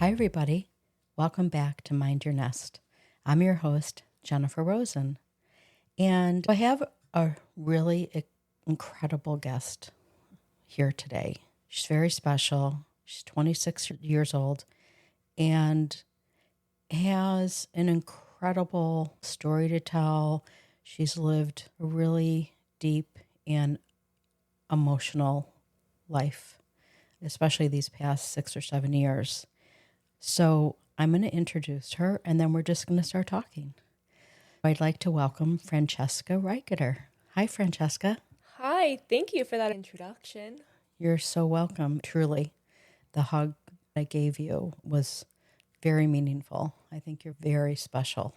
Hi, everybody. Welcome back to Mind Your Nest. I'm your host, Jennifer Rosen, and I have a really incredible guest here today. She's very special. She's 26 years old and has an incredible story to tell. She's lived a really deep and emotional life, especially these past 6 or 7 years. So I'm going to introduce her, and then we're just going to start talking. I'd like to welcome Francesca Reicherter. Hi, Francesca. Hi, thank you for that introduction. You're so welcome. Truly, the hug I gave you was very meaningful. I think you're very special.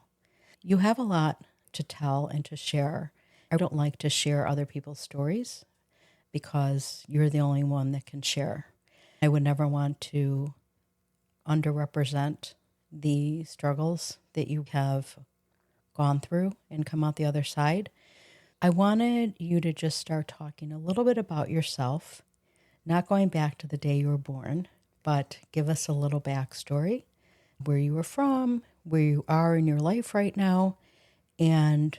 You have a lot to tell and to share. I don't like to share other people's stories because you're the only one that can share. I would never want to underrepresent the struggles that you have gone through and come out the other side. I wanted you to just start talking a little bit about yourself, not going back to the day you were born, but give us a little backstory, where you were from, where you are in your life right now, and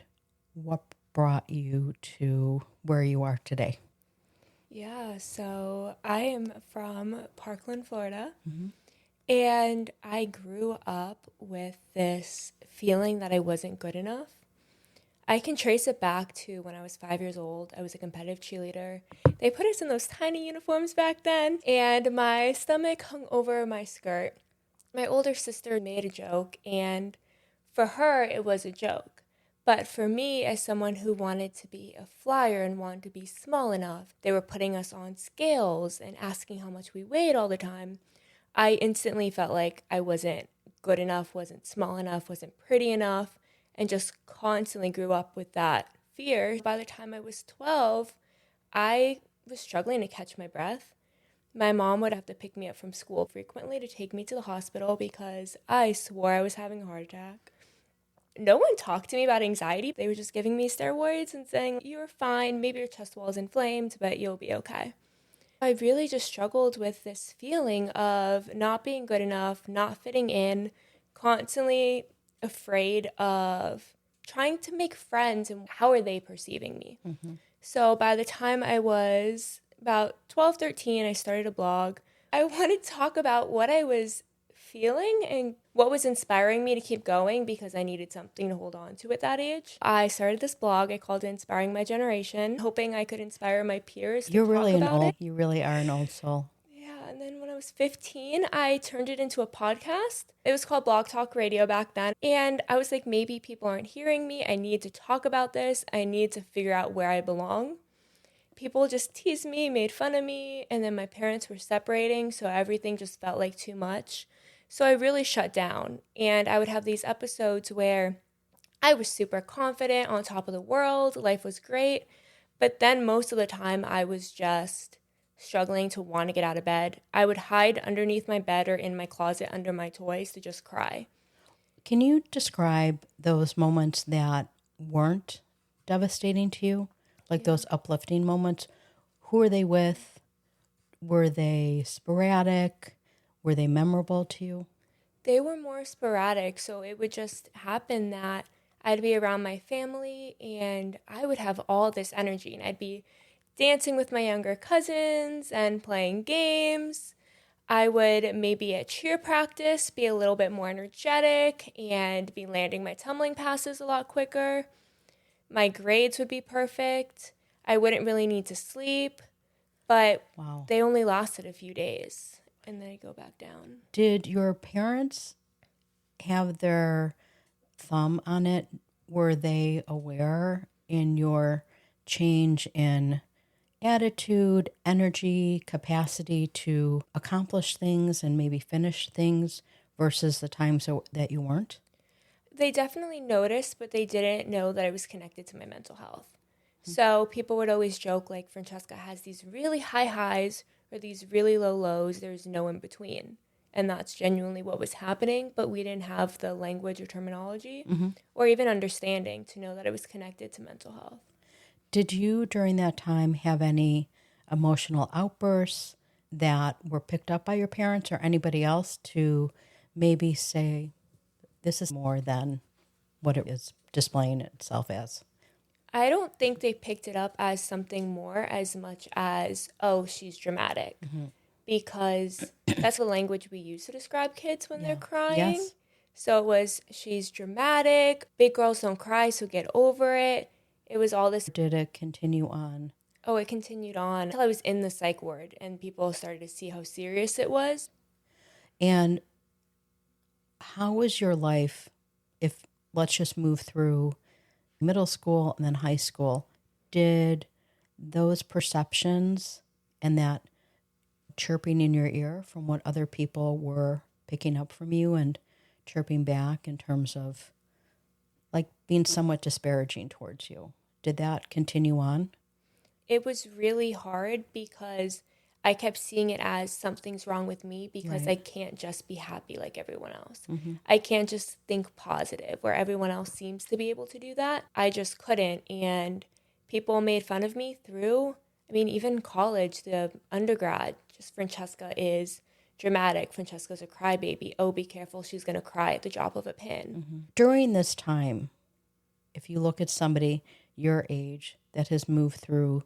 what brought you to where you are today. Yeah, so I am from Parkland, Florida, and I grew up with this feeling that I wasn't good enough. I can trace it back to when I was 5 years old. I was a competitive cheerleader. They put us in those tiny uniforms back then, and my stomach hung over my skirt. My older sister made a joke, and for her, it was a joke. But for me, as someone who wanted to be a flyer and wanted to be small enough, they were putting us on scales and asking how much we weighed all the time. I instantly felt like I wasn't good enough, wasn't small enough, wasn't pretty enough, and just constantly grew up with that fear. By the time I was 12, I was struggling to catch my breath. My mom would have to pick me up from school frequently to take me to the hospital because I swore I was having a heart attack. No one talked to me about anxiety. They were just giving me steroids and saying, you're fine, maybe your chest wall is inflamed, but you'll be okay. I really just struggled with this feeling of not being good enough, not fitting in, constantly afraid of trying to make friends and how are they perceiving me. So by the time I was about 12, 13, I started a blog. I wanted to talk about what I was feeling and what was inspiring me to keep going because I needed something to hold on to at that age. I started this blog. I called it Inspiring My Generation, hoping I could inspire my peers to You're talk really about it. You really are an old soul. Yeah, and then when I was 15, I turned it into a podcast. It was called Blog Talk Radio back then. And I was like, maybe people aren't hearing me. I need to talk about this. I need to figure out where I belong. People just teased me, made fun of me, and then my parents were separating, so everything just felt like too much. So I really shut down, and I would have these episodes where I was super confident, on top of the world, life was great, but then most of the time I was just struggling to want to get out of bed. I would hide underneath my bed or in my closet under my toys to just cry. Can you describe those moments that weren't devastating to you? Like those uplifting moments? Who were they with? Were they sporadic? Were they memorable to you? They were more sporadic, so it would just happen that I'd be around my family and I would have all this energy and I'd be dancing with my younger cousins and playing games. I would maybe at cheer practice be a little bit more energetic and be landing my tumbling passes a lot quicker. My grades would be perfect. I wouldn't really need to sleep, but Wow. they only lasted a few days and then I'd go back down. Did your parents have their thumb on it? Were they aware in your change in attitude, energy, capacity to accomplish things and maybe finish things versus the times that you weren't? They definitely noticed, but they didn't know that it was connected to my mental health. So people would always joke like Francesca has these really high highs or these really low lows. There's no in between. And that's genuinely what was happening, but we didn't have the language or terminology or even understanding to know that it was connected to mental health. Did you during that time have any emotional outbursts, that were picked up by your parents or anybody else to maybe say, this is more than what it is displaying itself as? I don't think they picked it up as something more as much as, oh, she's dramatic. Because that's the language we use to describe kids when they're crying. Yes. So it was, she's dramatic, big girls don't cry, so get over it. It was all this. Did it continue on? Oh, it continued on until I was in the psych ward and people started to see how serious it was. And how was your life, if let's just move through middle school and then high school? Did those perceptions and that chirping in your ear from what other people were picking up from you and chirping back in terms of like being somewhat disparaging towards you, did that continue on? It was really hard because I kept seeing it as something's wrong with me because Right. I can't just be happy like everyone else. I can't just think positive where everyone else seems to be able to do that. I just couldn't. And people made fun of me through, even college, the undergrad, just Francesca is dramatic. Francesca's a crybaby. Oh, be careful. She's going to cry at the drop of a pin. During this time, if you look at somebody your age that has moved through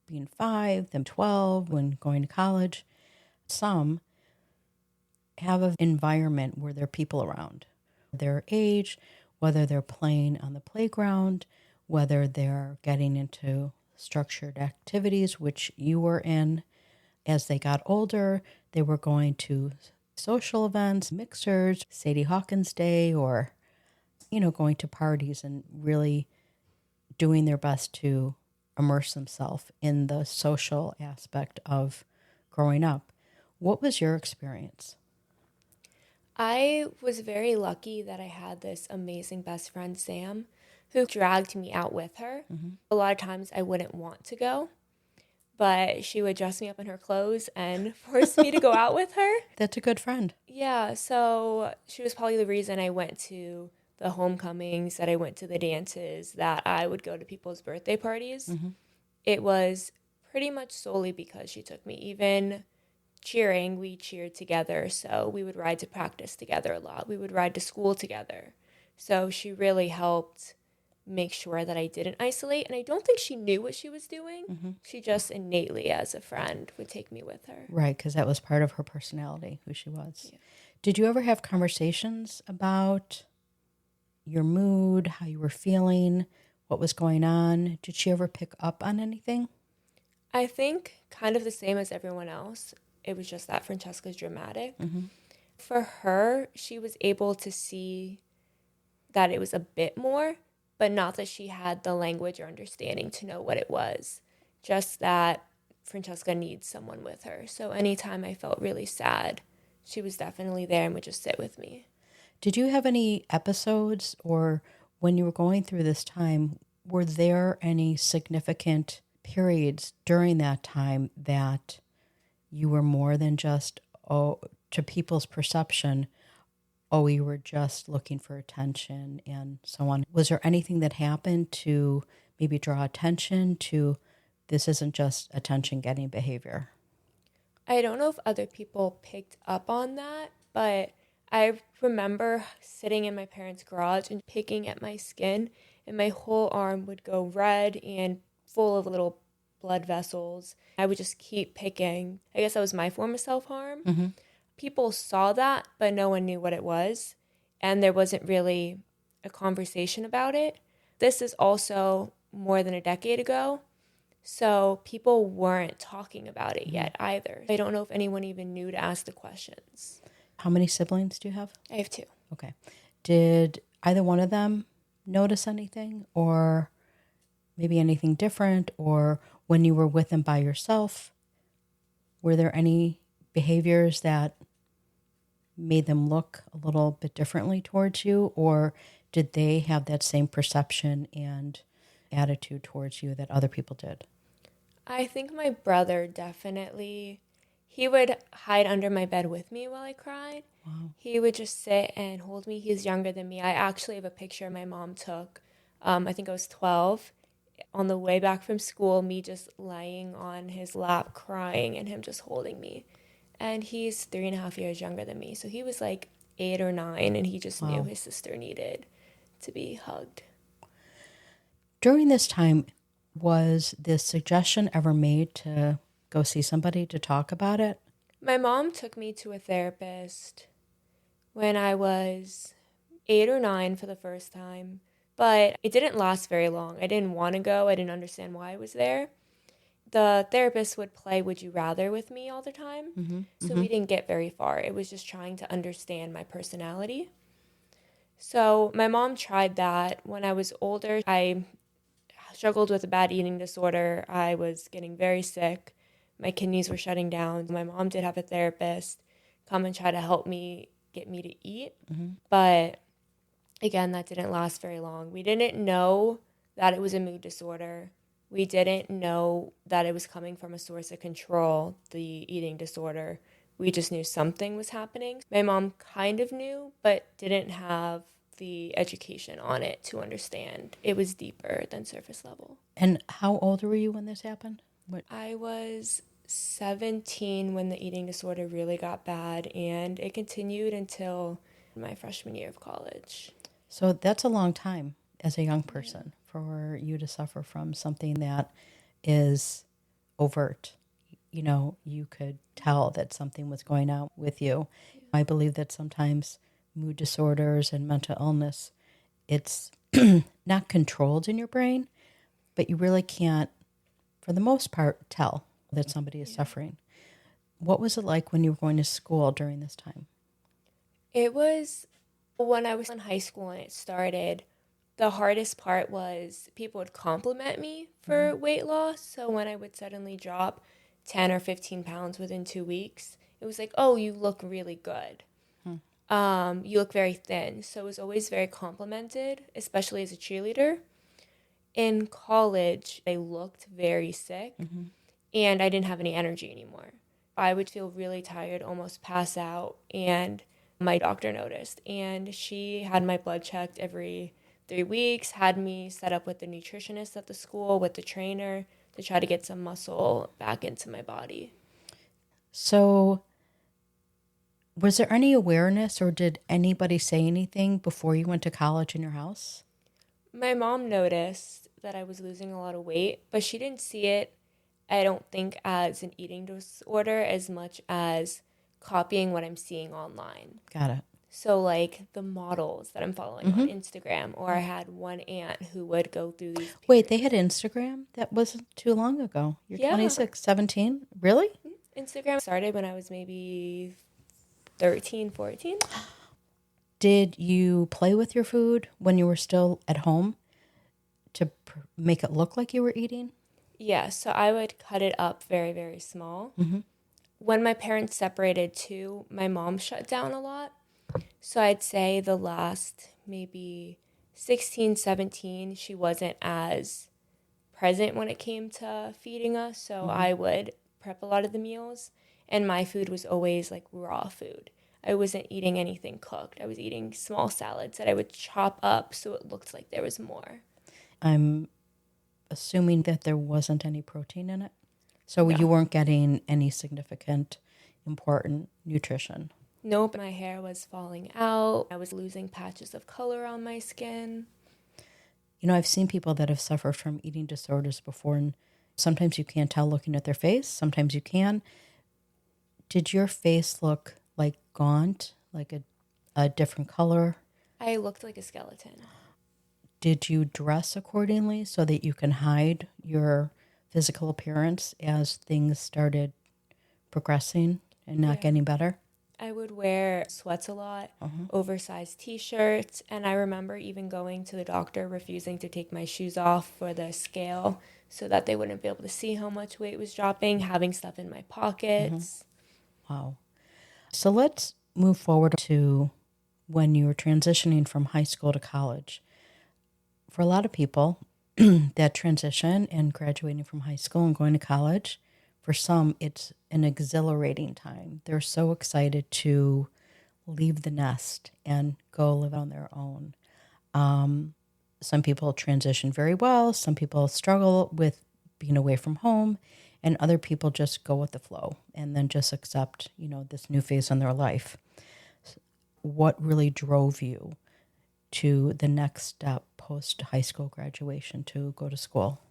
being 5, then 12, when going to college, some have an environment where there are people around their age, whether they're playing on the playground, whether they're getting into structured activities, which you were in. As they got older, they were going to social events, mixers, Sadie Hawkins Day, or, going to parties and really doing their best to immerse themselves in the social aspect of growing up. What was your experience? I was very lucky that I had this amazing best friend, Sam, who dragged me out with her. A lot of times I wouldn't want to go, but she would dress me up in her clothes and force me to go out with her. That's a good friend. Yeah, so she was probably the reason I went to the homecomings, that I went to the dances, that I would go to people's birthday parties. It was pretty much solely because she took me. Even cheering, we cheered together, so we would ride to practice together a lot. We would ride to school together. So she really helped make sure that I didn't isolate, and I don't think she knew what she was doing. She just innately, as a friend, would take me with her. Right, because that was part of her personality, who she was. Yeah. Did you ever have conversations about your mood, how you were feeling, what was going on? Did she ever pick up on anything? I think kind of the same as everyone else. It was just that Francesca's dramatic. For her, she was able to see that it was a bit more, but not that she had the language or understanding to know what it was. Just that Francesca needs someone with her. So anytime I felt really sad, she was definitely there and would just sit with me. Did you have any episodes, or when you were going through this time, were there any significant periods during that time that you were more than just, to people's perception, you were just looking for attention and so on? Was there anything that happened to maybe draw attention to this isn't just attention-getting behavior? I don't know if other people picked up on that, but I remember sitting in my parents' garage and picking at my skin, and my whole arm would go red and full of little blood vessels. I would just keep picking. I guess that was my form of self-harm. People saw that, but no one knew what it was, and there wasn't really a conversation about it. This is also more than a decade ago, so people weren't talking about it yet either. I don't know if anyone even knew to ask the questions. How many siblings do you have? I have 2. Okay. Did either one of them notice anything, or maybe anything different? Or when you were with them by yourself, were there any behaviors that made them look a little bit differently towards you? Or did they have that same perception and attitude towards you that other people did? I think my brother definitely, he would hide under my bed with me while I cried. Wow. He would just sit and hold me. He's younger than me. I actually have a picture my mom took. I think I was 12, On the way back from school, me just lying on his lap crying and him just holding me. And he's 3.5 years younger than me. So he was like 8 or 9, and he just knew Wow. his sister needed to be hugged. During this time, was this suggestion ever made to go see somebody to talk about it? My mom took me to a therapist when I was 8 or 9 for the first time, but it didn't last very long. I didn't want to go. I didn't understand why I was there. The therapist would play Would You Rather with me all the time. So we didn't get very far. It was just trying to understand my personality. So my mom tried that. When I was older, I struggled with a bad eating disorder. I was getting very sick. My kidneys were shutting down. My mom did have a therapist come and try to help me get me to eat. But again, that didn't last very long. We didn't know that it was a mood disorder. We didn't know that it was coming from a source of control, the eating disorder. We just knew something was happening. My mom kind of knew, but didn't have the education on it to understand. It was deeper than surface level. And how old were you when this happened? What? I was 17 when the eating disorder really got bad, and it continued until my freshman year of college. So that's a long time as a young person for you to suffer from something that is overt. You know, you could tell that something was going on with you. I believe that sometimes mood disorders and mental illness, it's not controlled in your brain, but you really can't, for the most part, tell that somebody is suffering. What was it like when you were going to school during this time? It was when I was in high school and it started. The hardest part was people would compliment me for weight loss. So when I would suddenly drop 10 or 15 pounds within 2 weeks, it was like, oh, you look really good. You look very thin. So it was always very complimented, especially as a cheerleader. In college, I looked very sick and I didn't have any energy anymore. I would feel really tired, almost pass out, and my doctor noticed. And she had my blood checked every 3 weeks, had me set up with the nutritionist at the school, with the trainer, to try to get some muscle back into my body. So was there any awareness or did anybody say anything before you went to college in your house? My mom noticed that I was losing a lot of weight, but she didn't see it, I don't think, as an eating disorder as much as copying what I'm seeing online. Got it. So, like the models that I'm following on Instagram, or I had one aunt who would go through these. Wait, they had Instagram? That wasn't too long ago. You're 26, 17? Really? Instagram started when I was maybe 13, 14. Did you play with your food when you were still at home to make it look like you were eating? Yeah, so I would cut it up very, very small. When my parents separated too, my mom shut down a lot. So I'd say the last maybe 16, 17, she wasn't as present when it came to feeding us. So I would prep a lot of the meals, and my food was always like raw food. I wasn't eating anything cooked. I was eating small salads that I would chop up so it looked like there was more. I'm assuming that there wasn't any protein in it. So No. you weren't getting any significant, important nutrition. Nope, my hair was falling out. I was losing patches of color on my skin. You know, I've seen people that have suffered from eating disorders before, and sometimes you can't tell looking at their face. Sometimes you can. Did your face look like gaunt, like a different color? I looked like a skeleton. Did you dress accordingly so that you can hide your physical appearance as things started progressing and not getting better? I would wear sweats a lot, oversized t-shirts, and I remember even going to the doctor refusing to take my shoes off for the scale so that they wouldn't be able to see how much weight was dropping, having stuff in my pockets. Wow. So let's move forward to when you were transitioning from high school to college. For a lot of people, that transition and graduating from high school and going to college, for some, it's an exhilarating time. They're so excited to leave the nest and go live on their own. some people transition very well. Some people struggle with being away from home, and other people just go with the flow and then just accept, this new phase in their life. What really drove you to the next step post high school graduation to go to school?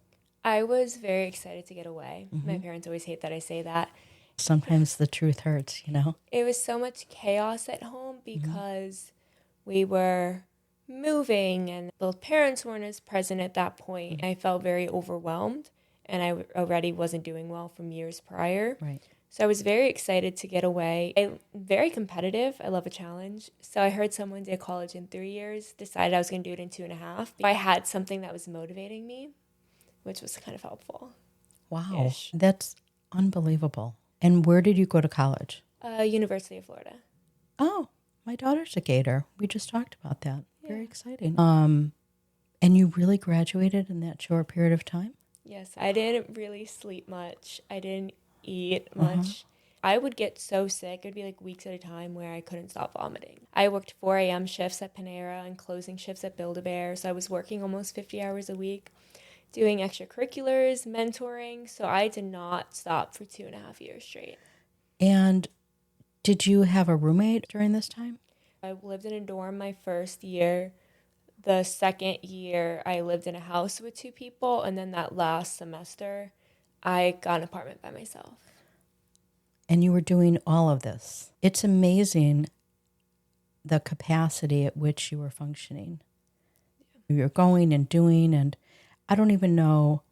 I was very excited to get away. My parents always hate that I say that. Sometimes the truth hurts, It was so much chaos at home because we were moving and both parents weren't as present at that point. I felt very overwhelmed, and I already wasn't doing well from years prior. Right. So I was very excited to get away. I'm very competitive. I love a challenge. So I heard someone did college in 3 years, decided I was going to do it in 2.5. I had something that was motivating me, which was kind of helpful. Wow. That's unbelievable. And where did you go to college? University of Florida. Oh, my daughter's a Gator. We just talked about that. Yeah. Very exciting. And you really graduated in that short period of time? Yes, I didn't really sleep much. I didn't eat much. I would get so sick. It would be like weeks at a time where I couldn't stop vomiting. I worked 4 a.m. shifts at Panera and closing shifts at Build-A-Bear. So I was working almost 50 hours a week, doing extracurriculars, mentoring. So I did not stop for 2.5 years straight. And did you have a roommate during this time? I lived in a dorm my first year. The second year, I lived in a house with 2 people. And then that last semester, I got an apartment by myself. And you were doing all of this. It's amazing the capacity at which you were functioning. Yeah. You're going and doing, and I don't even know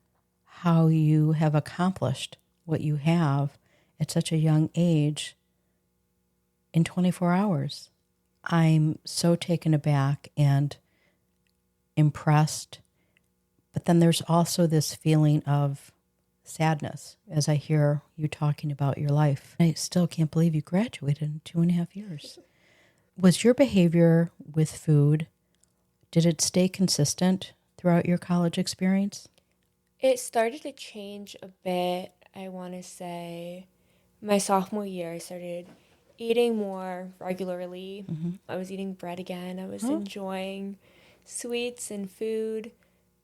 how you have accomplished what you have at such a young age in 24 hours. I'm so taken aback and impressed. But then there's also this feeling of sadness as I hear you talking about your life. I still can't believe you graduated in 2.5 years. Was your behavior with food, did it stay consistent throughout your college experience? It started to change a bit, I want to say. My sophomore year, I started eating more regularly. I was eating bread again. I was enjoying sweets and food.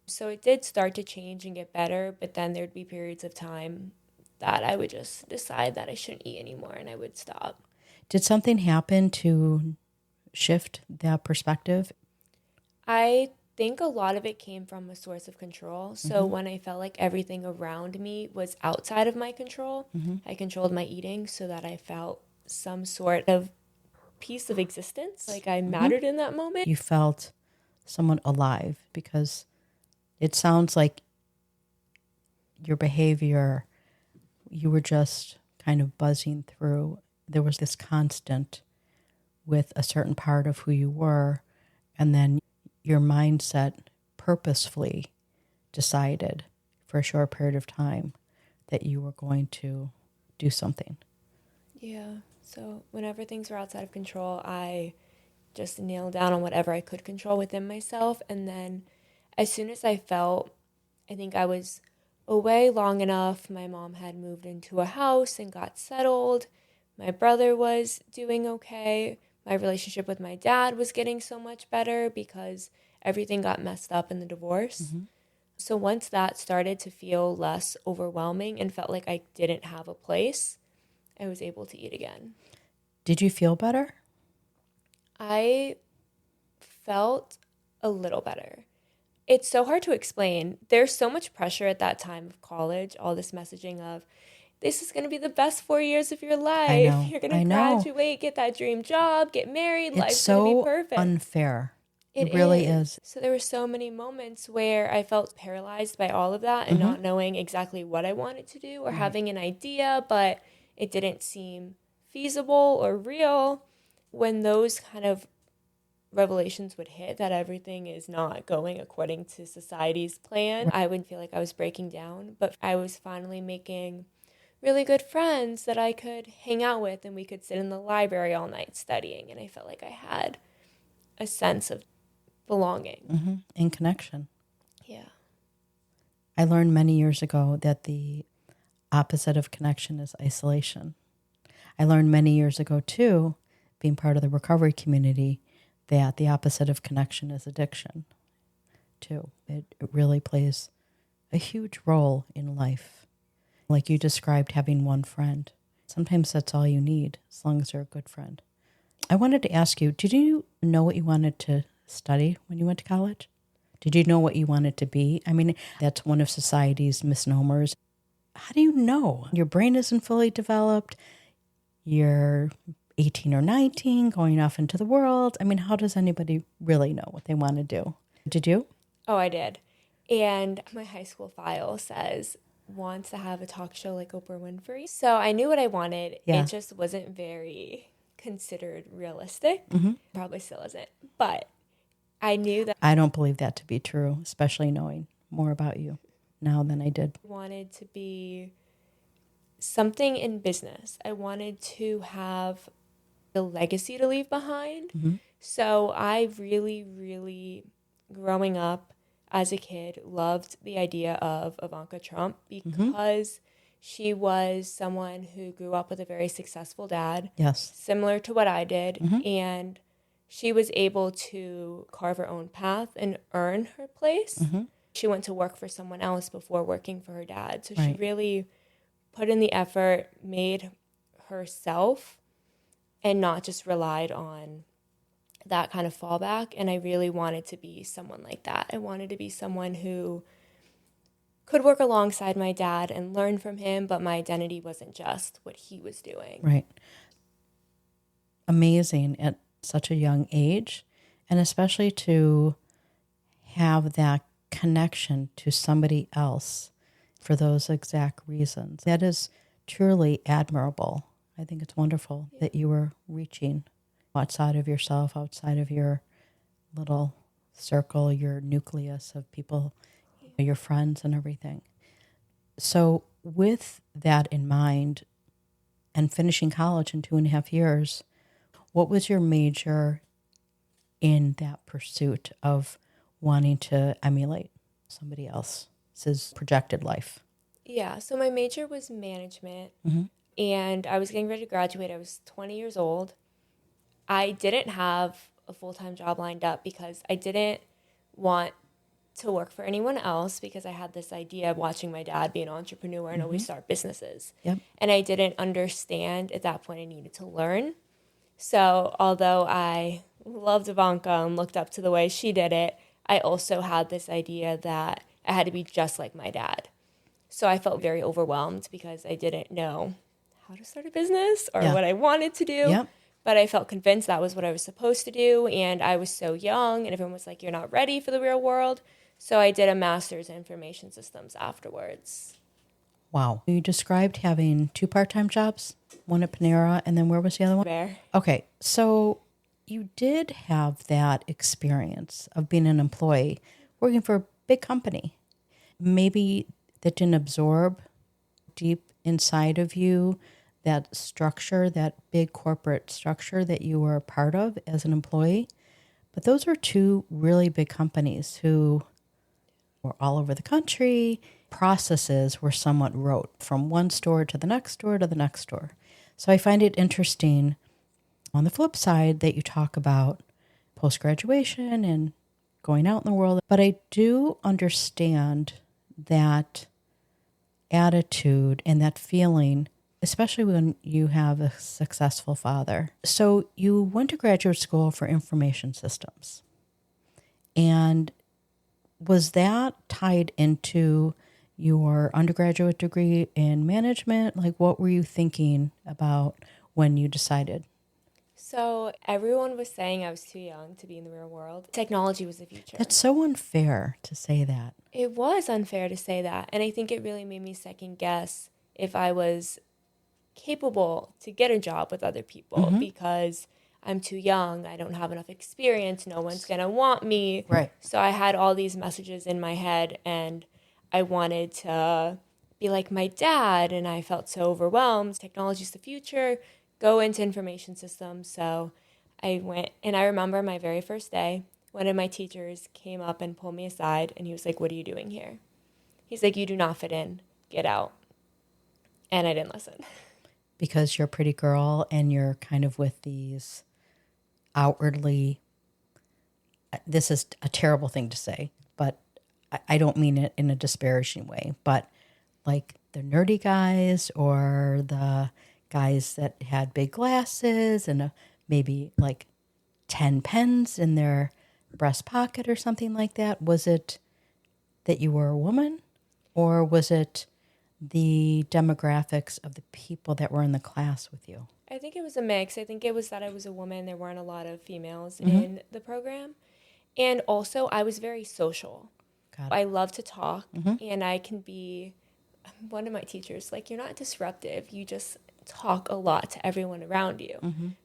So it did start to change and get better, but then there'd be periods of time that I would just decide that I shouldn't eat anymore and I would stop. Did something happen to shift that perspective? I think a lot of it came from a source of control. So when I felt like everything around me was outside of my control, I controlled my eating so that I felt some sort of piece of existence, like I mattered in that moment. You felt somewhat alive, because it sounds like your behavior, you were just kind of buzzing through. There was this constant with a certain part of who you were, and then your mindset purposefully decided for a short period of time that you were going to do something. Yeah. So whenever things were outside of control, I just nailed down on whatever I could control within myself. And then as soon as I felt, I think I was away long enough, my mom had moved into a house and got settled. My brother was doing okay. My relationship with my dad was getting so much better because everything got messed up in the divorce. So once that started to feel less overwhelming and felt like I didn't have a place, I was able to eat again. Did you feel better? I felt a little better. It's so hard to explain. There's so much pressure at that time of college, all this messaging of, this is going to be the best 4 years of your life. You're going to graduate, get that dream job, get married. Life's going to be perfect. It's so unfair. It really is. So there were so many moments where I felt paralyzed by all of that and not knowing exactly what I wanted to do or having an idea, but it didn't seem feasible or real. When those kind of revelations would hit that everything is not going according to society's plan, I would feel like I was breaking down. But I was finally making really good friends that I could hang out with, and we could sit in the library all night studying. And I felt like I had a sense of belonging. And connection. Yeah. I learned many years ago that the opposite of connection is isolation. I learned many years ago, too, being part of the recovery community, that the opposite of connection is addiction. too. It really plays a huge role in life. Like you described, having one friend. Sometimes that's all you need, as long as they're a good friend. I wanted to ask you, did you know what you wanted to study when you went to college? Did you know what you wanted to be? I mean, that's one of society's misnomers. How do you know? Your brain isn't fully developed. You're 18 or 19, going off into the world. I mean, how does anybody really know what they want to do? Did you? Oh, I did. And my high school file says wants to have a talk show like Oprah Winfrey. So I knew what I wanted. Yeah. It just wasn't very considered realistic. Probably still isn't. But I knew that I don't believe that to be true, especially knowing more about you now than I did. I wanted to be something in business. I wanted to have a legacy to leave behind. So I really, really, growing up as a kid, loved the idea of Ivanka Trump because she was someone who grew up with a very successful dad. Yes. Similar to what I did. And she was able to carve her own path and earn her place. She went to work for someone else before working for her dad. So she really put in the effort, made herself, and not just relied on that kind of fallback. And I really wanted to be someone like that. I wanted to be someone who could work alongside my dad and learn from him, but my identity wasn't just what he was doing. Right. Amazing at such a young age, and especially to have that connection to somebody else for those exact reasons. That is truly admirable. I think it's wonderful that you were reaching outside of yourself, outside of your little circle, your nucleus of people, your friends and everything. So with that in mind and finishing college in 2.5 years, what was your major in that pursuit of wanting to emulate somebody else's projected life? Yeah, so my major was management, and I was getting ready to graduate. I was 20 years old. I didn't have a full-time job lined up because I didn't want to work for anyone else because I had this idea of watching my dad be an entrepreneur and always start businesses. Yep. And I didn't understand at that point I needed to learn. So although I loved Ivanka and looked up to the way she did it, I also had this idea that I had to be just like my dad. So I felt very overwhelmed because I didn't know how to start a business or what I wanted to do. Yep. But I felt convinced that was what I was supposed to do. And I was so young and everyone was like, you're not ready for the real world. So I did a master's in information systems afterwards. Wow. You described having 2 part-time jobs, one at Panera, and then where was the other one? There. Okay, so you did have that experience of being an employee working for a big company. Maybe that didn't absorb deep inside of you that structure, that big corporate structure that you were a part of as an employee. But those were 2 really big companies who were all over the country. Processes were somewhat rote from one store to the next store to the next store. So I find it interesting on the flip side that you talk about post-graduation and going out in the world. But I do understand that attitude and that feeling, especially when you have a successful father. So you went to graduate school for information systems. And was that tied into your undergraduate degree in management? Like, what were you thinking about when you decided? So everyone was saying I was too young to be in the real world. Technology was the future. That's so unfair to say that. It was unfair to say that. And I think it really made me second guess if I was capable to get a job with other people because I'm too young. I don't have enough experience. No one's going to want me. Right. So I had all these messages in my head and I wanted to be like my dad. And I felt so overwhelmed. Technology's the future. Go into information systems. So I went, and I remember my very first day, one of my teachers came up and pulled me aside, and he was like, "What are you doing here?" He's like, "You do not fit in. Get out." And I didn't listen. Because you're a pretty girl and you're kind of with these outwardly, this is a terrible thing to say, but I don't mean it in a disparaging way, but like the nerdy guys or the guys that had big glasses and maybe like 10 pens in their breast pocket or something like that? Was it that you were a woman, or was it the demographics of the people that were in the class with you? I think it was a mix. I think it was that I was a woman. There weren't a lot of females in the program. And also, I was very social. Got it. I love to talk, and I can be one of my teachers, like, you're not disruptive. You just talk a lot to everyone around you.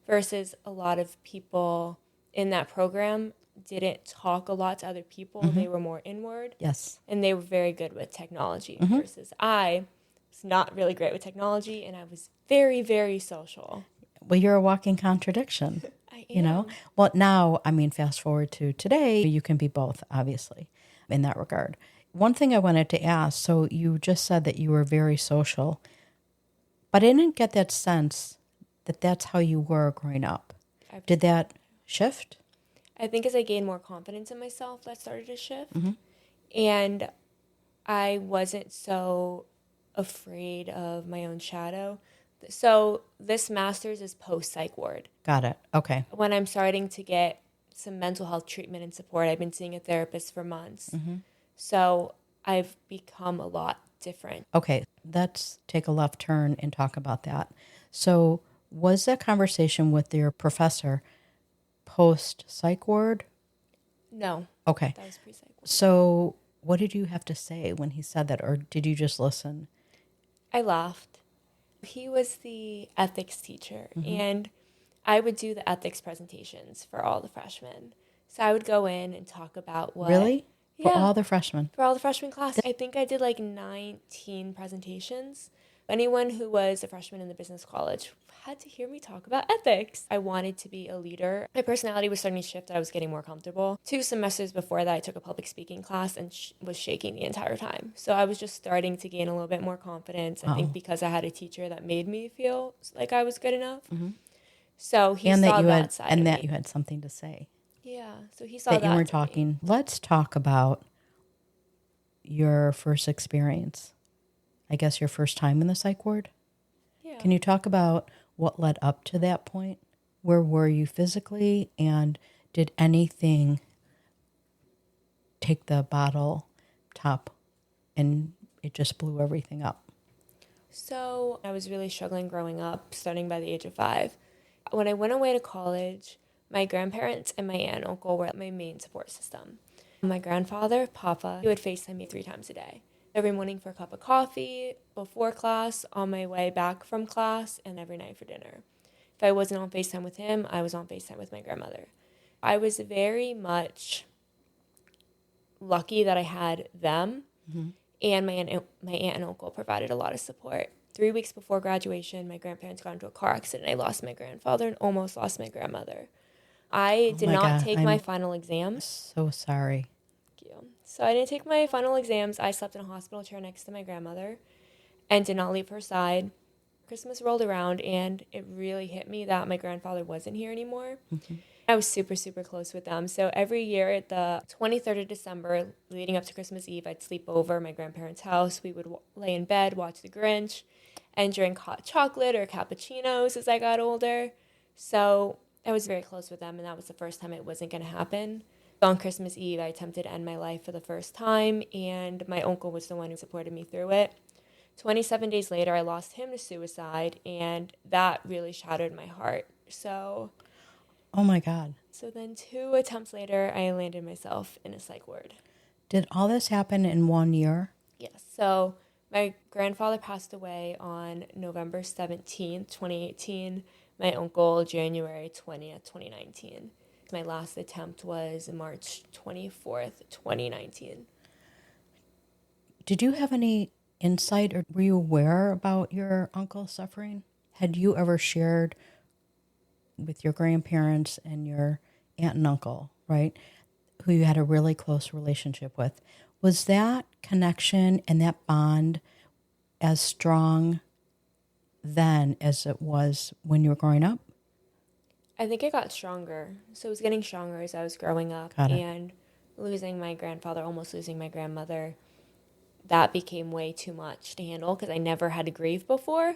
Versus a lot of people in that program didn't talk a lot to other people. They were more inward. Yes. And they were very good with technology. Versus I was not really great with technology, and I was very, very social. Well, you're a walking contradiction. I am. You know, well, now, I mean, fast forward to today, you can be both, obviously, in that regard. One thing I wanted to ask, so you just said that you were very social, but I didn't get that sense that that's how you were growing up. Did that shift? I think as I gained more confidence in myself, that started to shift. And I wasn't so afraid of my own shadow. So this master's is post-psych ward. Got it. Okay. When I'm starting to get some mental health treatment and support, I've been seeing a therapist for months. So I've become a lot different. Okay, let's take a left turn and talk about that. So was that conversation with your professor post-psych ward? No. Okay. That was pre-psych ward. So what did you have to say when he said that, or did you just listen? I laughed. He was the ethics teacher, and I would do the ethics presentations for all the freshmen. So I would go in and talk about what... Really? Yeah. For all the freshmen? For all the freshman class. I think I did like 19 presentations. Anyone who was a freshman in the business college had to hear me talk about ethics. I wanted to be a leader. My personality was starting to shift. I was getting more comfortable. 2 semesters before that, I took a public speaking class and was shaking the entire time. So I was just starting to gain a little bit more confidence. I think because I had a teacher that made me feel like I was good enough. So he saw that side of me. And that you had something to say. Yeah, so he saw that. That you were talking. Let's talk about your first experience. I guess your first time in the psych ward. Yeah. Can you talk about what led up to that point? Where were you physically, and did anything take the bottle top and it just blew everything up? So I was really struggling growing up, starting by the age of 5. When I went away to college, my grandparents and my aunt and uncle were my main support system. My grandfather, Papa, he would FaceTime me 3 times a day. Every morning for a cup of coffee, before class, on my way back from class, and every night for dinner. If I wasn't on FaceTime with him, I was on FaceTime with my grandmother. I was very much lucky that I had them, and my aunt and uncle provided a lot of support. 3 weeks before graduation, my grandparents got into a car accident. I lost my grandfather and almost lost my grandmother. I did not take my final exams. So sorry. Thank you. So I didn't take my final exams. I slept in a hospital chair next to my grandmother and did not leave her side. Christmas rolled around, and it really hit me that my grandfather wasn't here anymore. I was super, super close with them. So every year at the 23rd of December, leading up to Christmas Eve, I'd sleep over at my grandparents' house. We would lay in bed, watch The Grinch, and drink hot chocolate or cappuccinos as I got older. So I was very close with them, and that was the first time it wasn't going to happen. On Christmas Eve, I attempted to end my life for the first time, and my uncle was the one who supported me through it. 27 days later, I lost him to suicide, and that really shattered my heart. So... Oh my God. So then 2 attempts later, I landed myself in a psych ward. Did all this happen in 1 year? Yes. So my grandfather passed away on November 17th, 2018. My uncle, January 20th, 2019. My last attempt was March 24th, 2019. Did you have any insight, or were you aware about your uncle suffering? Had you ever shared with your grandparents and your aunt and uncle, right, who you had a really close relationship with? Was that connection and that bond as strong then as it was when you were growing up? I think it got stronger. So it was getting stronger as I was growing up. Got it. And losing my grandfather, almost losing my grandmother, that became way too much to handle because I never had to grieve before,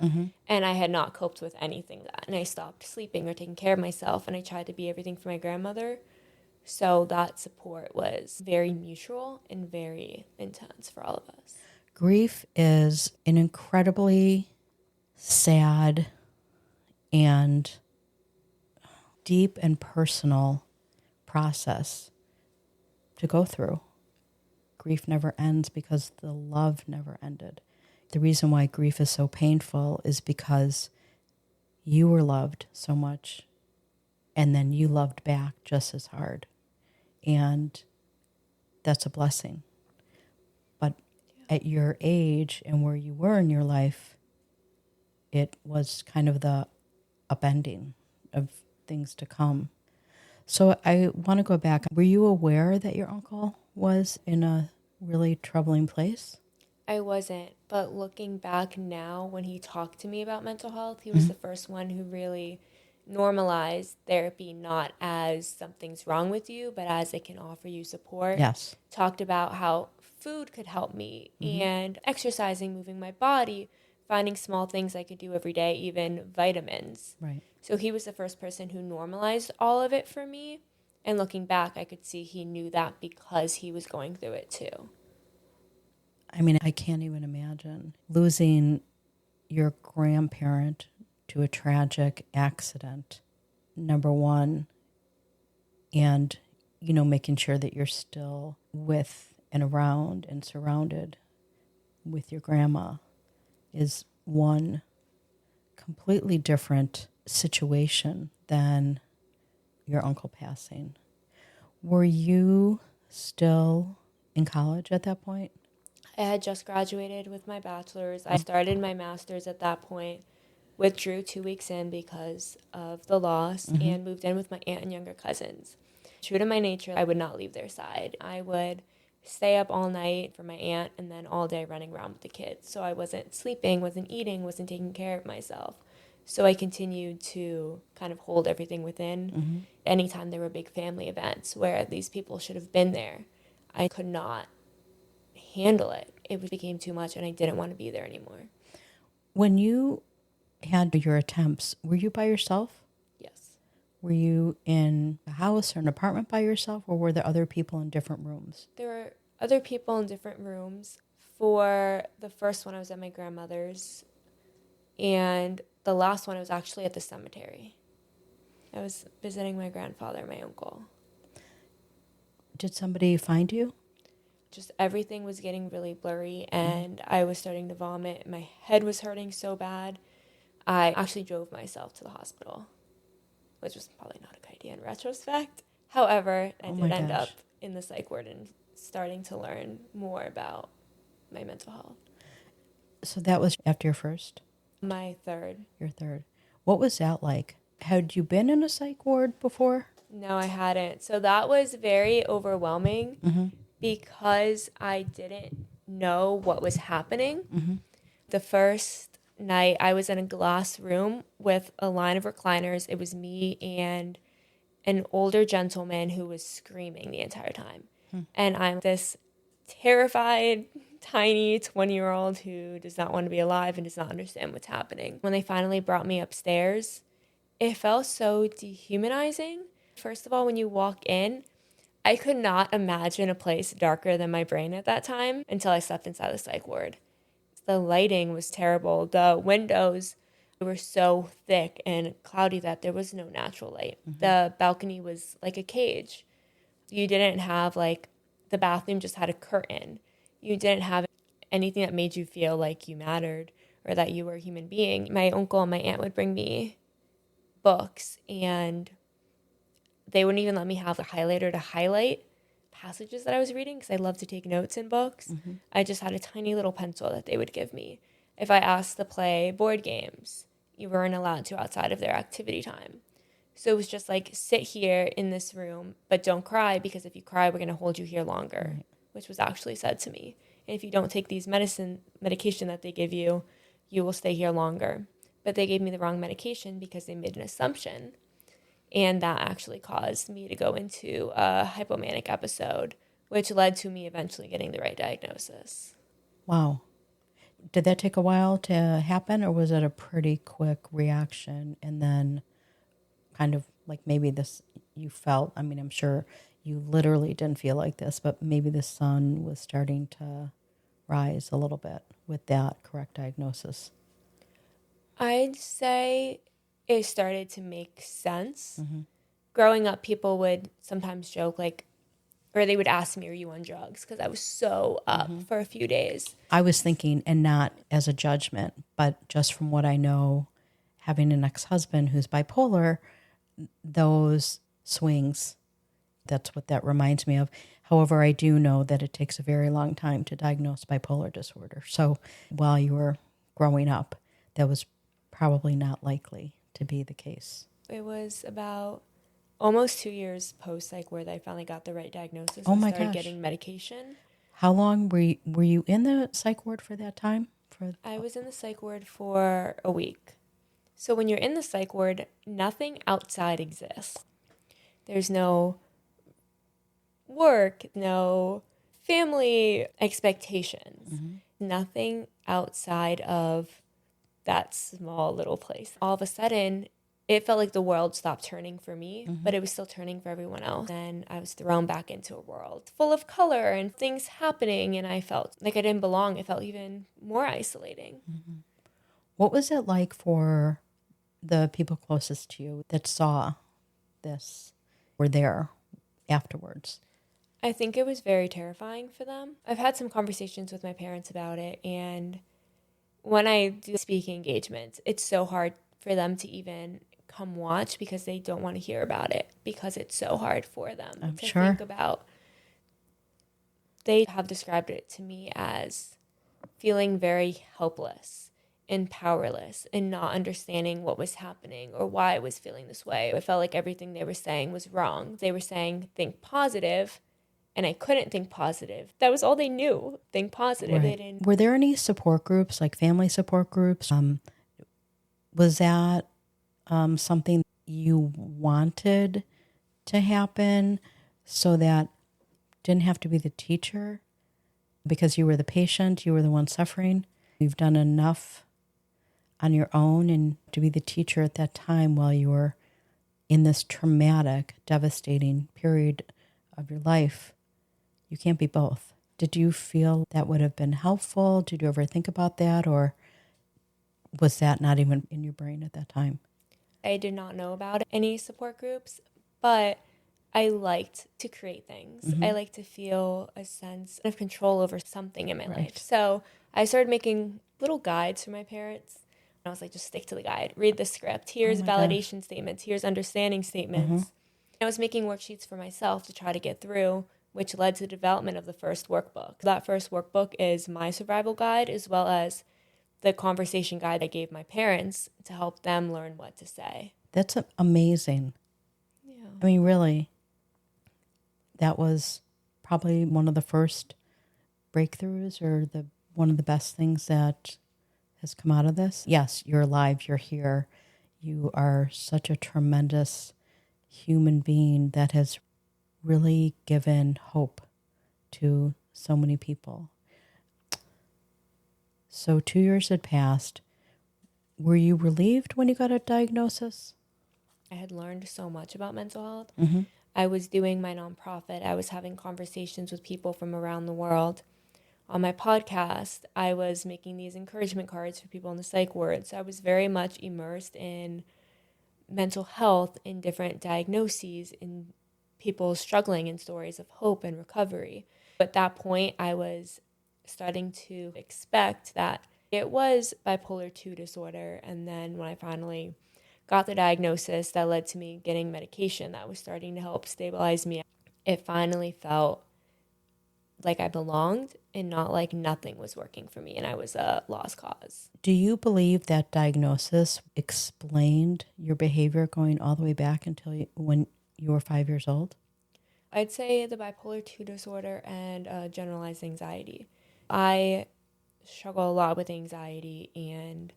and I had not coped with anything that. And I stopped sleeping or taking care of myself, and I tried to be everything for my grandmother. So that support was very mutual and very intense for all of us. Grief is an incredibly sad and deep and personal process to go through. Grief never ends because the love never ended. The reason why grief is so painful is because you were loved so much and then you loved back just as hard. And that's a blessing. But at your age and where you were in your life, it was kind of the upending of things to come. So I want to go back. Were you aware that your uncle was in a really troubling place? I wasn't, but looking back now, when he talked to me about mental health, he was the first one who really normalized therapy not as something's wrong with you, but as it can offer you support. Yes. Talked about how food could help me and exercising, moving my body, finding small things I could do every day, even vitamins. Right. So he was the first person who normalized all of it for me. And looking back, I could see he knew that because he was going through it too. I mean, I can't even imagine losing your grandparent to a tragic accident, number one, and, making sure that you're still with and around and surrounded with your grandma is one completely different situation than your uncle passing. Were you still in college at that point? I had just graduated with my bachelor's. I started my master's at that point, withdrew 2 weeks in because of the loss, and moved in with my aunt and younger cousins. True to my nature, I would not leave their side. I would stay up all night for my aunt and then all day running around with the kids. So I wasn't sleeping, wasn't eating, wasn't taking care of myself. So I continued to kind of hold everything within. Anytime there were big family events where these people should have been there, I could not handle it. It became too much and I didn't want to be there anymore. When you had your attempts, were you by yourself? Yes. Were you in a house or an apartment by yourself, or were there other people in different rooms? There were other people in different rooms. For the first one, I was at my grandmother's, and the last one, I was actually at the cemetery. I was visiting my grandfather, my uncle. Did somebody find you? Just everything was getting really blurry, and I was starting to vomit. My head was hurting so bad. I actually drove myself to the hospital, which was probably not a good idea in retrospect. However, I did end up in the psych ward and starting to learn more about my mental health. So that was after your first? My third. Your third. What was that like? Had you been in a psych ward before? No, I hadn't. So that was very overwhelming because I didn't know what was happening. The first night, I was in a glass room with a line of recliners. It was me and an older gentleman who was screaming the entire time. And I'm this terrified, tiny 20-year-old who does not want to be alive and does not understand what's happening. When they finally brought me upstairs, it felt so dehumanizing. First of all, when you walk in, I could not imagine a place darker than my brain at that time until I stepped inside the psych ward. The lighting was terrible. The windows were so thick and cloudy that there was no natural light. The balcony was like a cage. You didn't have the bathroom just had a curtain. You didn't have anything that made you feel like you mattered or that you were a human being. My uncle and my aunt would bring me books, and they wouldn't even let me have a highlighter to highlight passages that I was reading because I love to take notes in books. I just had a tiny little pencil that they would give me. If I asked to play board games, you weren't allowed to outside of their activity time. So it was just sit here in this room, but don't cry, because if you cry, we're going to hold you here longer, which was actually said to me. And if you don't take these medication that they give you, you will stay here longer. But they gave me the wrong medication because they made an assumption. And that actually caused me to go into a hypomanic episode which led to me eventually getting the right diagnosis. Wow. Did that take a while to happen, or was it a pretty quick reaction? And then kind of like maybe this, you felt, I mean, I'm sure you literally didn't feel like this, but maybe the sun was starting to rise a little bit with that correct diagnosis. I'd say it started to make sense. Mm-hmm. Growing up, people would sometimes joke, like, or they would ask me, are you on drugs? Because I was so up for a few days. I was thinking, and not as a judgment, but just from what I know, having an ex-husband who's bipolar, those swings, that's what that reminds me of. However, I do know that it takes a very long time to diagnose bipolar disorder. So while you were growing up, that was probably not likely to be the case. It was about almost 2 years post-psych where I finally got the right diagnosis Oh and my started gosh. getting medication. How long were you in the psych ward for that time? I was in the psych ward for a week. So when you're in the psych ward, nothing outside exists. There's no work, no family expectations, nothing outside of that small little place. All of a sudden, it felt like the world stopped turning for me, but it was still turning for everyone else. And I was thrown back into a world full of color and things happening, and I felt like I didn't belong. It felt even more isolating. What was it like for the people closest to you that saw this, were there afterwards? I think it was very terrifying for them. I've had some conversations with my parents about it, and when I do speaking engagements, it's so hard for them to even come watch because they don't want to hear about it because it's so hard for them to think about. They have described it to me as feeling very helpless and powerless and not understanding what was happening or why I was feeling this way. I felt like everything they were saying was wrong. They were saying, think positive, and I couldn't think positive. That was all they knew, think positive. Right. They didn't. Were there any support groups, like family support groups? Was that something you wanted to happen so that didn't have to be the teacher because you were the patient, you were the one suffering? You've done enough on your own, and to be the teacher at that time while you were in this traumatic, devastating period of your life, you can't be both. Did you feel that would have been helpful? Did you ever think about that, or was that not even in your brain at that time? I did not know about any support groups, but I liked to create things. I like to feel a sense of control over something in my life. So I started making little guides for my parents. I was like, just stick to the guide. Read the script. Here's validation statements. Here's understanding statements. I was making worksheets for myself to try to get through, which led to the development of the first workbook. That first workbook is my survival guide, as well as the conversation guide I gave my parents to help them learn what to say. That's amazing. Yeah. I mean, really, that was probably one of the first breakthroughs, or one of the best things that has come out of this. Yes, you're alive, you're here. You are such a tremendous human being that has really given hope to so many people. So 2 years had passed. Were you relieved when you got a diagnosis? I had learned so much about mental health. I was doing my nonprofit. I was having conversations with people from around the world. On my podcast, I was making these encouragement cards for people in the psych ward. So I was very much immersed in mental health, in different diagnoses, in people struggling, in stories of hope and recovery. At that point, I was starting to expect that it was bipolar II disorder. And then when I finally got the diagnosis, that led to me getting medication that was starting to help stabilize me. It finally felt like I belonged and not like nothing was working for me and I was a lost cause. Do you believe that diagnosis explained your behavior going all the way back until when you were 5 years old? I'd say the bipolar II disorder and generalized anxiety. I struggle a lot with anxiety, and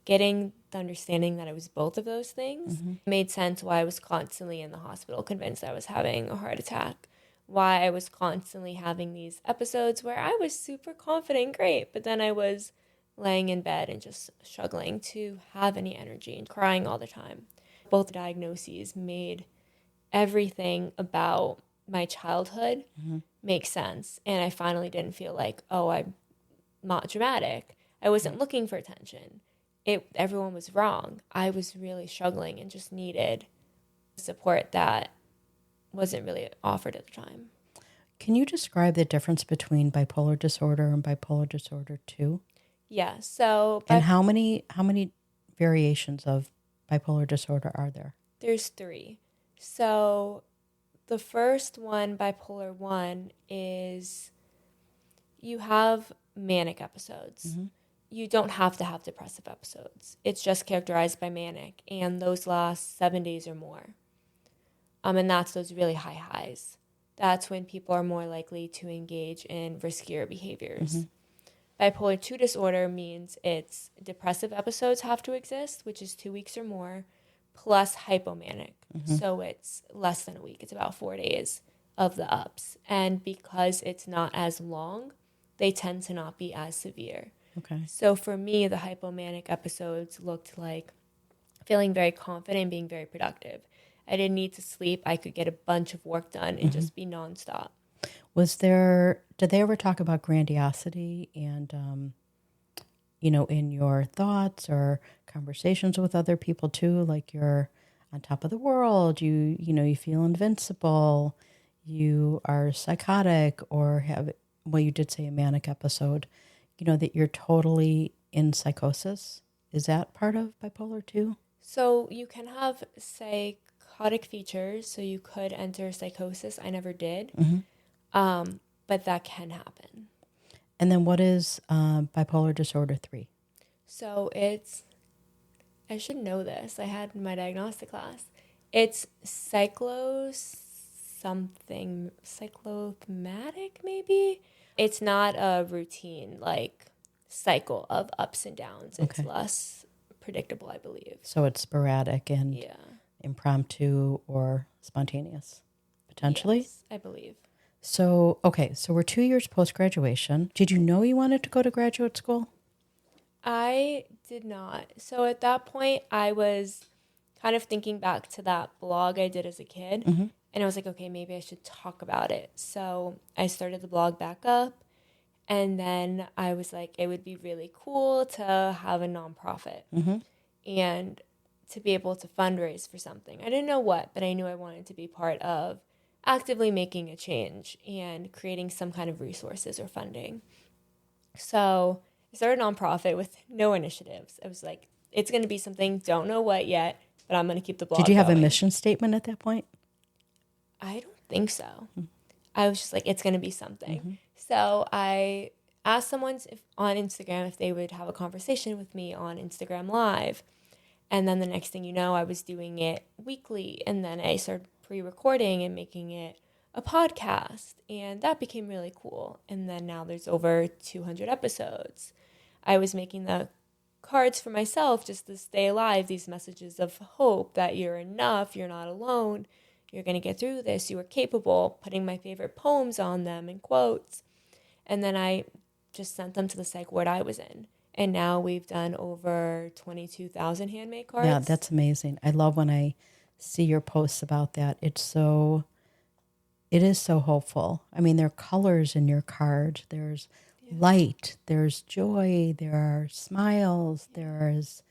getting the understanding that it was both of those things made sense why I was constantly in the hospital, convinced I was having a heart attack. why I was constantly having these episodes where I was super confident, great, but then I was laying in bed and just struggling to have any energy and crying all the time. Both diagnoses made everything about my childhood make sense. And I finally didn't feel like, oh, I'm not dramatic. I wasn't looking for attention. Everyone was wrong. I was really struggling and just needed support that wasn't really offered at the time. Can you describe the difference between bipolar disorder and bipolar disorder 2? Yeah. So, And how many variations of bipolar disorder are there? There's 3. So the first one, bipolar 1, is you have manic episodes. You don't have to have depressive episodes. It's just characterized by manic, and those last 7 days or more. And that's those really high highs. That's when people are more likely to engage in riskier behaviors. Bipolar 2 disorder means it's depressive episodes have to exist, which is 2 weeks or more, plus hypomanic. So it's less than a week. It's about 4 days of the ups. And because it's not as long, they tend to not be as severe. Okay. So for me, the hypomanic episodes looked like feeling very confident and being very productive. I didn't need to sleep. I could get a bunch of work done and just be nonstop. Did they ever talk about grandiosity and, in your thoughts or conversations with other people too? Like you're on top of the world, you feel invincible, you are psychotic or you did say a manic episode, that you're totally in psychosis. Is that part of bipolar 2? So you can have psychotic features, so you could enter psychosis. I never did, but that can happen. And then what is bipolar disorder 3? So I should know this. I had in my diagnostic class. It's cyclothematic maybe. It's not a routine cycle of ups and downs. It's less predictable, I believe. So it's sporadic and impromptu or spontaneous, potentially? Yes, I believe. So we're 2 years post-graduation. Did you know you wanted to go to graduate school? I did not. So at that point, I was kind of thinking back to that blog I did as a kid. And I was like, okay, maybe I should talk about it. So I started the blog back up. And then I was like, it would be really cool to have a nonprofit and to be able to fundraise for something. I didn't know what, but I knew I wanted to be part of actively making a change and creating some kind of resources or funding. So I started a nonprofit with no initiatives. I was like, it's going to be something, don't know what yet, but I'm going to keep the blog Did you have going. a mission statement at that point? I don't think so. I was just like, it's going to be something. So I asked someone on Instagram if they would have a conversation with me on Instagram Live. And then the next thing you know, I was doing it weekly. And then I started pre-recording and making it a podcast. And that became really cool. And then now there's over 200 episodes. I was making the cards for myself just to stay alive, these messages of hope that you're enough, you're not alone, you're going to get through this, you are capable, putting my favorite poems on them and quotes. And then I just sent them to the psych ward I was in. And now we've done over 22,000 handmade cards. Yeah, that's amazing. I love when I see your posts about that. It is so hopeful. I mean, there are colors in your card. There's light, there's joy, there are smiles, there's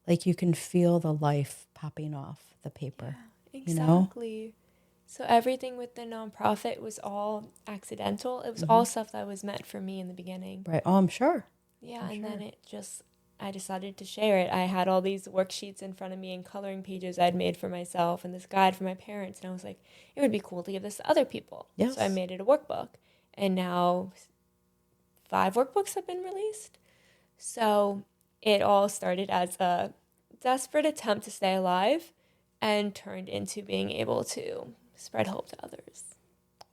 you can feel the life popping off the paper. Yeah, exactly. So everything with the nonprofit was all accidental. It was all stuff that was meant for me in the beginning. Right. Oh, I'm sure. Yeah, then I decided to share it. I had all these worksheets in front of me and coloring pages I'd made for myself and this guide for my parents. And I was like, it would be cool to give this to other people. Yes. So I made it a workbook. And now 5 workbooks have been released. So it all started as a desperate attempt to stay alive and turned into being able to spread hope to others.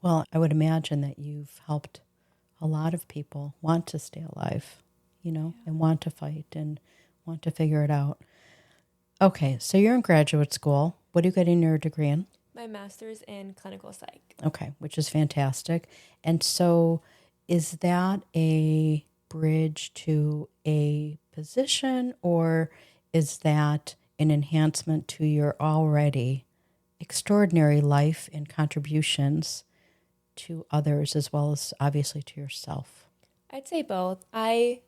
Well, I would imagine that you've helped a lot of people want to stay alive, and want to fight and want to figure it out. Okay, so you're in graduate school. What are you getting your degree in? My master's in clinical psych. Okay, which is fantastic. And so is that a bridge to a position, or is that an enhancement to your already extraordinary life and contributions to others as well as obviously to yourself? I'd say both. I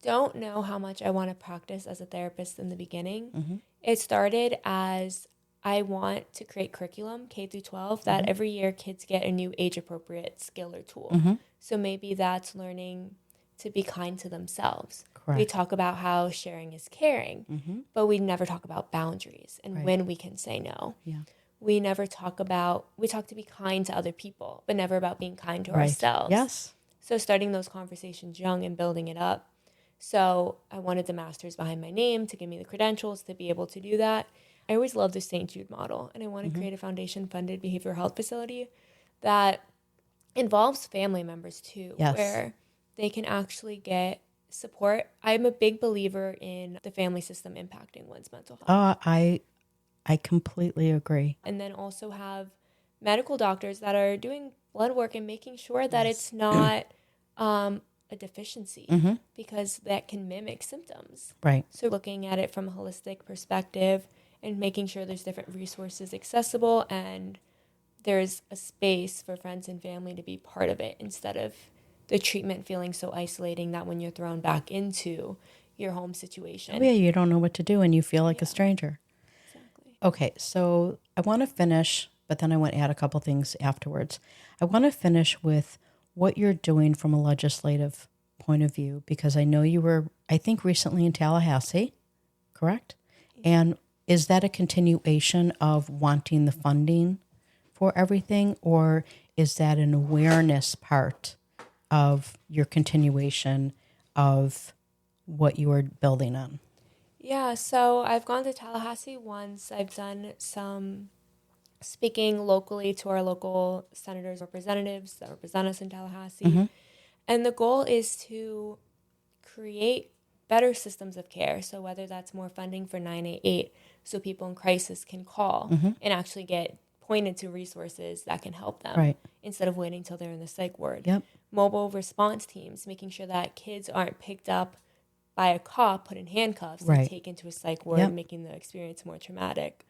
don't know how much I want to practice as a therapist in the beginning. Mm-hmm. It started as I want to create curriculum, K through 12, that every year kids get a new age-appropriate skill or tool. Mm-hmm. So maybe that's learning to be kind to themselves. Correct. We talk about how sharing is caring, but we never talk about boundaries and when we can say no. Yeah. We talk to be kind to other people, but never about being kind to ourselves. Yes. So starting those conversations young and building it up. So I wanted the master's behind my name to give me the credentials to be able to do that. I always loved the St. Jude model, and I want to create a foundation-funded behavioral health facility that involves family members too, where they can actually get support. I'm a big believer in the family system impacting one's mental health. I completely agree. And then also have medical doctors that are doing blood work and making sure that it's not a deficiency, because that can mimic symptoms. Right. So looking at it from a holistic perspective and making sure there's different resources accessible and there's a space for friends and family to be part of it, instead of the treatment feeling so isolating that when you're thrown back into your home situation. Oh, yeah, you don't know what to do and you feel like a stranger. Exactly. Okay, so I want to finish, but then I want to add a couple things afterwards. I want to finish with what you're doing from a legislative point of view, because I know you were, I think, recently in Tallahassee, correct? And is that a continuation of wanting the funding for everything, or is that an awareness part of your continuation of what you are building on? Yeah, so I've gone to Tallahassee once. I've done some speaking locally to our local senators, representatives that represent us in Tallahassee. And the goal is to create better systems of care. So whether that's more funding for 988, so people in crisis can call and actually get pointed to resources that can help them instead of waiting till they're in the psych ward. Yep. Mobile response teams, making sure that kids aren't picked up by a cop, put in handcuffs, and taken to a psych ward, making the experience more traumatic.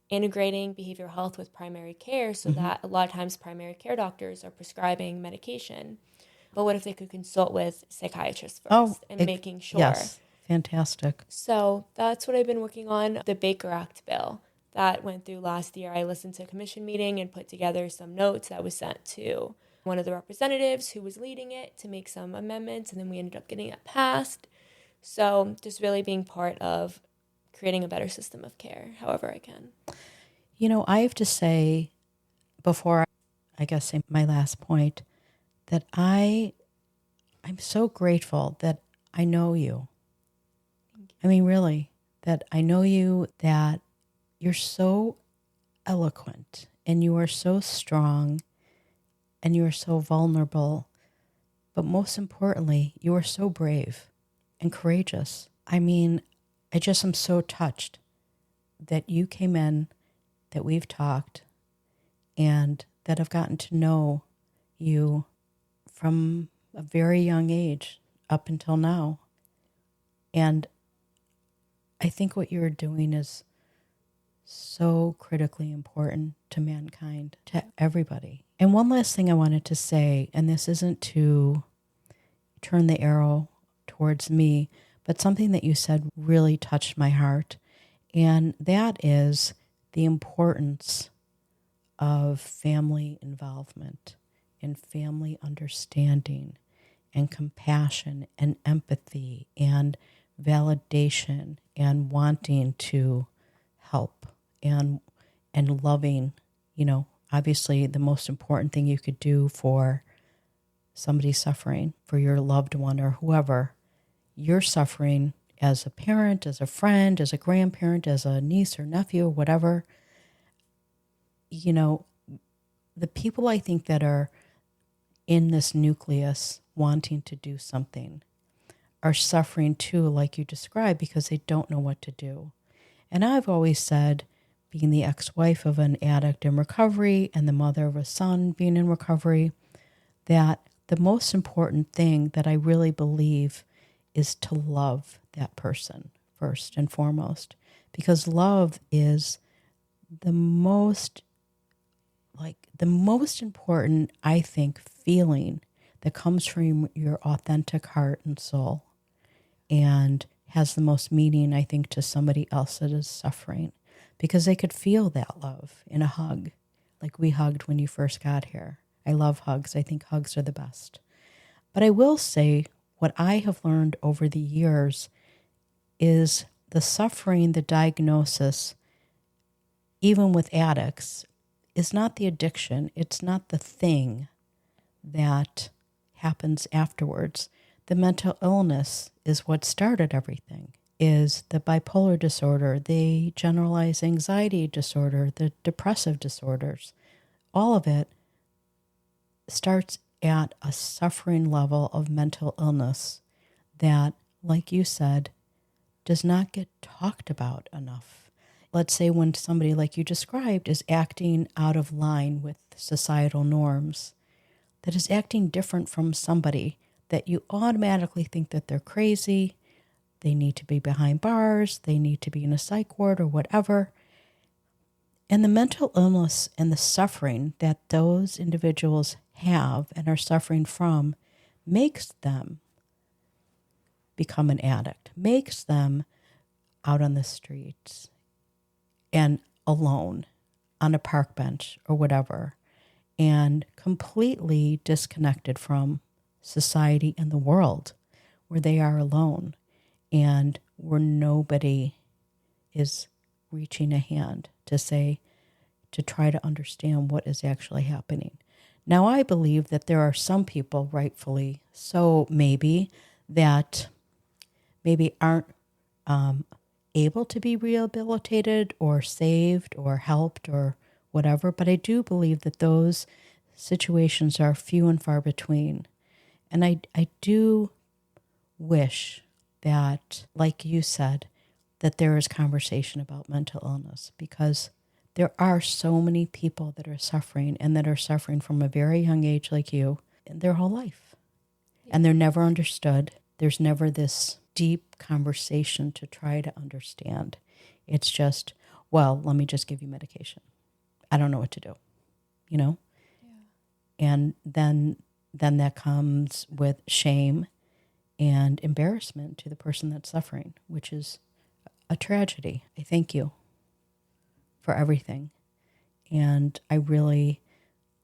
Integrating behavioral health with primary care, so that a lot of times primary care doctors are prescribing medication. But what if they could consult with psychiatrists first making sure? Yes, fantastic. So that's what I've been working on. The Baker Act bill that went through last year, I listened to a commission meeting and put together some notes that was sent to one of the representatives who was leading it to make some amendments, and then we ended up getting it passed. So just really being part of creating a better system of care, however I can. You know, I have to say, before I guess say my last point, that I'm so grateful that I know you. I mean, really, that I know you, that you're so eloquent and you are so strong and you are so vulnerable. But most importantly, you are so brave and courageous. I mean, I just am so touched that you came in, that we've talked, and that I've gotten to know you from a very young age up until now. And I think what you're doing is so critically important to mankind, to everybody. And one last thing I wanted to say, and this isn't to turn the arrow towards me, but something that you said really touched my heart. And that is the importance of family involvement and family understanding and compassion and empathy and validation and wanting to help and loving. You know, obviously the most important thing you could do for somebody suffering, for your loved one or whoever you're suffering, as a parent, as a friend, as a grandparent, as a niece or nephew, whatever, you know, the people I think that are in this nucleus wanting to do something are suffering too, like you described, because they don't know what to do. And I've always said, being the ex-wife of an addict in recovery and the mother of a son being in recovery, that the most important thing that I really believe is to love that person first and foremost, because love is the most important, I think, feeling that comes from your authentic heart and soul, and has the most meaning, I think, to somebody else that is suffering, because they could feel that love in a hug, like we hugged when you first got here. I love hugs. I think hugs are the best. But I will say what I have learned over the years is the suffering, the diagnosis, even with addicts, is not the addiction. It's not the thing that happens afterwards. The mental illness is what started everything, is the bipolar disorder, the generalized anxiety disorder, the depressive disorders. All of it starts at a suffering level of mental illness that, like you said, does not get talked about enough. Let's say when somebody like you described is acting out of line with societal norms, that is acting different from somebody that you automatically think that they're crazy, they need to be behind bars, they need to be in a psych ward or whatever. And the mental illness and the suffering that those individuals have and are suffering from makes them become an addict, makes them out on the streets and alone on a park bench or whatever, and completely disconnected from society and the world, where they are alone and where nobody is reaching a hand to say, to try to understand what is actually happening. Now, I believe that there are some people, rightfully so maybe, that maybe aren't able to be rehabilitated or saved or helped or whatever, but I do believe that those situations are few and far between. And I do wish that, like you said, that there is conversation about mental illness, because there are so many people that are suffering, and that are suffering from a very young age like you, in their whole life. And they're never understood. There's never this deep conversation to try to understand. It's just, well, let me just give you medication. I don't know what to do, you know? Yeah. And then that comes with shame and embarrassment to the person that's suffering, which is a tragedy. I thank you for everything. And I really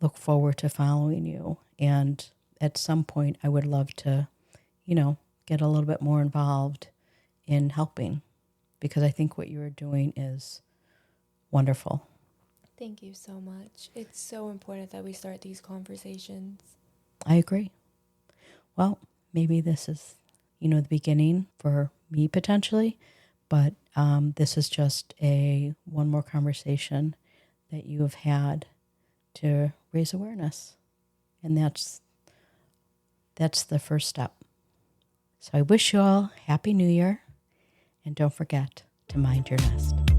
look forward to following you. And at some point, I would love to, get a little bit more involved in helping, because I think what you are doing is wonderful. Thank you so much. It's so important that we start these conversations. I agree. Well, maybe this is, the beginning for me potentially, but this is just one more conversation that you have had to raise awareness. And that's the first step. So I wish you all Happy New Year, and don't forget to mind your nest.